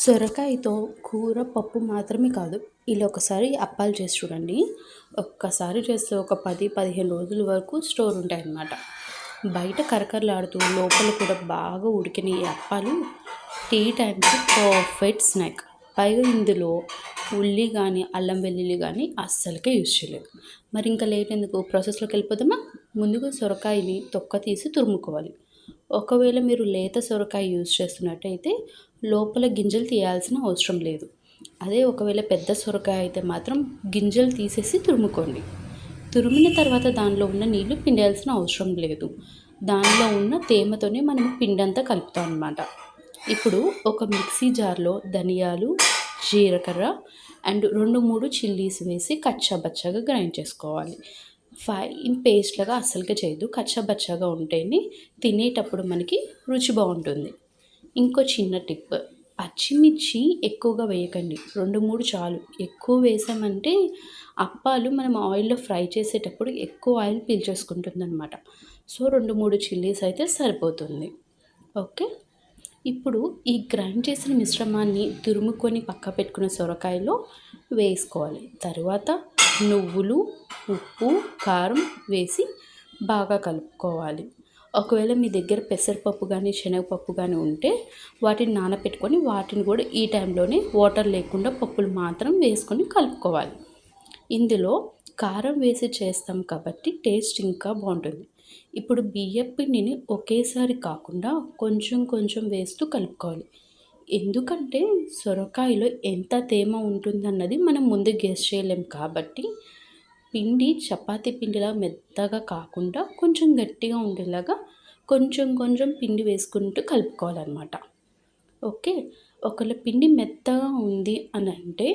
సొరకాయతో కూర, పప్పు మాత్రమే కాదు. ఇలా ఒకసారి అప్పాలు చేసి చూడండి. ఒక్కసారి చేస్తే ఒక 10, 15 రోజుల వరకు స్టోర్ ఉంటాయన్నమాట. బయట కరకరలాడుతూ లోపల కూడా బాగా ఉడికిన ఈ అప్పాలు టీ టైంకి పర్ఫెక్ట్ స్నాక్. పైగా ఇందులో ఉల్లి కానీ, అల్లం వెల్లుల్లి కానీ అస్సలకే యూజ్ చేయలేదు. మరి ఇంకా లేట్ ఎందుకు, ప్రాసెస్లోకి వెళ్ళిపోదామా? ముందుగా సొరకాయని తొక్క తీసి తురుముకోవాలి. ఒకవేళ మీరు లేత సొరకాయ యూజ్ చేస్తున్నట్టయితే లోపల గింజలు తీయాల్సిన అవసరం లేదు. అదే ఒకవేళ పెద్ద సొరకాయ అయితే మాత్రం గింజలు తీసేసి తురుముకోండి. తురిమిన తర్వాత దానిలో ఉన్న నీళ్లు పిండాల్సిన అవసరం లేదు. దానిలో ఉన్న తేమతోనే మనం పిండంతా కలుపుతాం అన్నమాట. ఇప్పుడు ఒక మిక్సీ జార్లో ధనియాలు, జీలకర్ర అండ్ 2-3 చిల్లీస్ వేసి కచ్చాబచ్చాగా గ్రైండ్ చేసుకోవాలి. ఫైన్ పేస్ట్ లాగా అస్సలుగా చేయొద్దు. కచ్చాబచ్చాగా ఉంటేనే తినేటప్పుడు మనకి రుచి బాగుంటుంది. ఇంకో చిన్న టిప్, పచ్చిమిర్చి ఎక్కువగా వేయకండి. 2-3 చాలు. ఎక్కువ వేసామంటే అప్పాలు మనం ఆయిల్లో ఫ్రై చేసేటప్పుడు ఎక్కువ ఆయిల్ పీల్చేసుకుంటుందన్నమాట. సో 2-3 చిల్లీస్ అయితే సరిపోతుంది. ఓకే, ఇప్పుడు ఈ గ్రైండ్ చేసిన మిశ్రమాన్ని తురుముకొని పక్క పెట్టుకున్న సొరకాయలో వేసుకోవాలి. తర్వాత నువ్వులు, ఉప్పు, కారం వేసి బాగా కలుపుకోవాలి. ఒకవేళ మీ దగ్గర పెసరపప్పు కానీ, శనగపప్పు కానీ ఉంటే వాటిని నానబెట్టుకొని వాటిని కూడా ఈ టైంలోనే వాటర్ లేకుండా పప్పులు మాత్రం వేసుకొని కలుపుకోవాలి. ఇందులో కారం వేసి చేస్తాం కాబట్టి టేస్ట్ ఇంకా బాగుంటుంది. ఇప్పుడు బియ్యపు పిండిని ఒకేసారి కాకుండా కొంచెం కొంచెం వేస్తూ కలుపుకోవాలి. ఎందుకంటే సొరకాయలో ఎంత తేమ ఉంటుందన్నది మనం ముందు గెస్ చేయలేం కాబట్టి పిండి చపాతీ పిండిలా మెత్తగా కాకుండా కొంచెం గట్టిగా ఉండేలాగా కొంచెం కొంచెం పిండి వేసుకుంటూ కలుపుకోవాలన్నమాట. ఓకే, ఒకవేళ పిండి మెత్తగా ఉంది అని అంటే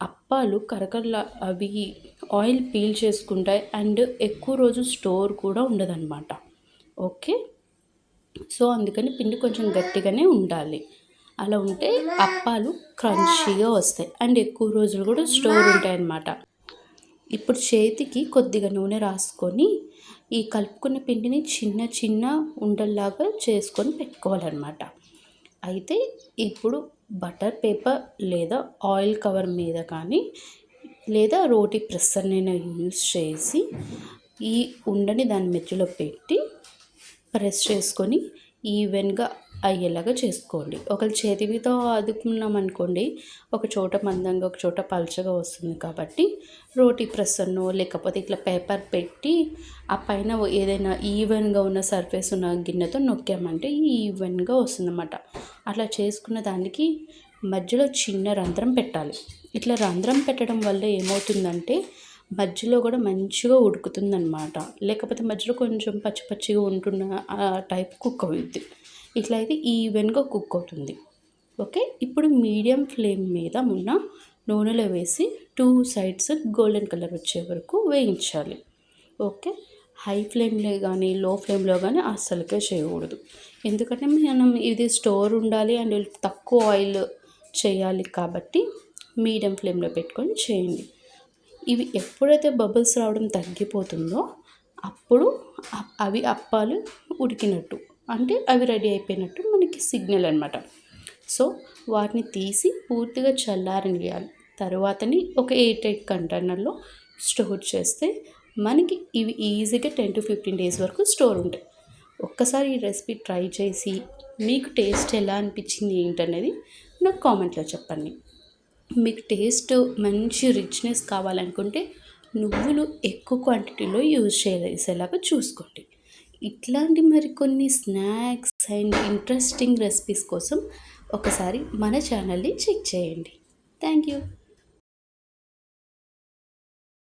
అప్పాలు కరకరలా అవి ఆయిల్ పీల్ చేసుకుంటాయి అండ్ ఎక్కువ రోజు స్టోర్ కూడా ఉండదన్నమాట. ఓకే, సో అందుకని పిండి కొంచెం గట్టిగానే ఉండాలి. అలా ఉంటే అప్పాలు క్రంచీగా వస్తాయి అండ్ ఎక్కువ రోజులు కూడా స్టోర్ ఉంటాయన్నమాట. ఇప్పుడు చేతికి కొద్దిగా నూనె రాసుకొని ఈ కలుపుకున్న పిండిని చిన్న చిన్న ఉండల్లాగా చేసుకొని పెట్టుకోవాలన్నమాట. అయితే ఇప్పుడు బటర్ పేపర్ లేదా ఆయిల్ కవర్ మీద కానీ లేదా రోటీ ప్రెస్సర్నైనా యూజ్ చేసి ఈ ఉండని దాని మధ్యలో పెట్టి ప్రెస్ చేసుకొని ఈవెన్గా అయ్యేలాగా చేసుకోండి. ఒకవేళ చేతితో అదుపుకున్నాం అనుకోండి, ఒక చోట మందంగా ఒక చోట పల్చగా వస్తుంది. కాబట్టి రోటీ ప్రెస్సర్నో లేకపోతే ఇట్లా పేపర్ పెట్టి ఆ పైన ఏదైనా ఈవెన్గా ఉన్న సర్ఫేస్ ఉన్న గిన్నెతో నొక్కామంటే ఈవెన్గా వస్తుందన్నమాట. అట్లా చేసుకున్న దానికి మధ్యలో చిన్న రంధ్రం పెట్టాలి. ఇట్లా రంధ్రం పెట్టడం వల్ల ఏమవుతుందంటే మధ్యలో కూడా మంచిగా ఉడుకుతుందన్నమాట. లేకపోతే మధ్యలో కొంచెం పచ్చి పచ్చిగా ఉంటున్న ఆ టైప్ కుక్ అవుతుంది. ఇట్లా అయితే ఈవెన్గా కుక్ అవుతుంది. ఓకే, ఇప్పుడు మీడియం ఫ్లేమ్ మీద ఉన్న నూనెలో వేసి 2 సైడ్స్ గోల్డెన్ కలర్ వచ్చే వరకు వేయించాలి. ఓకే, హై ఫ్లేమ్లో కానీ లో ఫ్లేమ్లో కానీ అస్సలుకే చేయకూడదు. ఎందుకంటే మనం ఇది స్టోర్ ఉండాలి అండ్ తక్కువ ఆయిల్ చేయాలి కాబట్టి మీడియం ఫ్లేమ్లో పెట్టుకొని చేయండి. ఇవి ఎప్పుడైతే బబుల్స్ రావడం తగ్గిపోతుందో అప్పుడు అవి అప్పాలు ఉడికినట్టు, అంటే అవి రెడీ అయిపోయినట్టు మనకి సిగ్నల్ అనమాట. సో వాటిని తీసి పూర్తిగా చల్లారనియాలి. తర్వాతని ఒక ఎయిర్ టైట్ కంటైనర్లో స్టోర్ చేస్తే మనకి ఇవి ఈజీగా 10 to 15 days వరకు స్టోర్ ఉంటాయి. ఒక్కసారి ఈ రెసిపీ ట్రై చేసి మీకు టేస్ట్ ఎలా అనిపించింది ఏంటనేది నాకు కామెంట్లో చెప్పండి. మీకు టేస్ట్ మంచి రిచ్నెస్ కావాలనుకుంటే నువ్వులు ఎక్కువ క్వాంటిటీలో యూజ్ చేసేలాగా చూసుకోండి. ఇట్లాంటి మరికొన్ని స్నాక్స్ అండ్ ఇంట్రెస్టింగ్ రెసిపీస్ కోసం ఒకసారి మన ఛానల్ని చెక్ చేయండి. Thank you.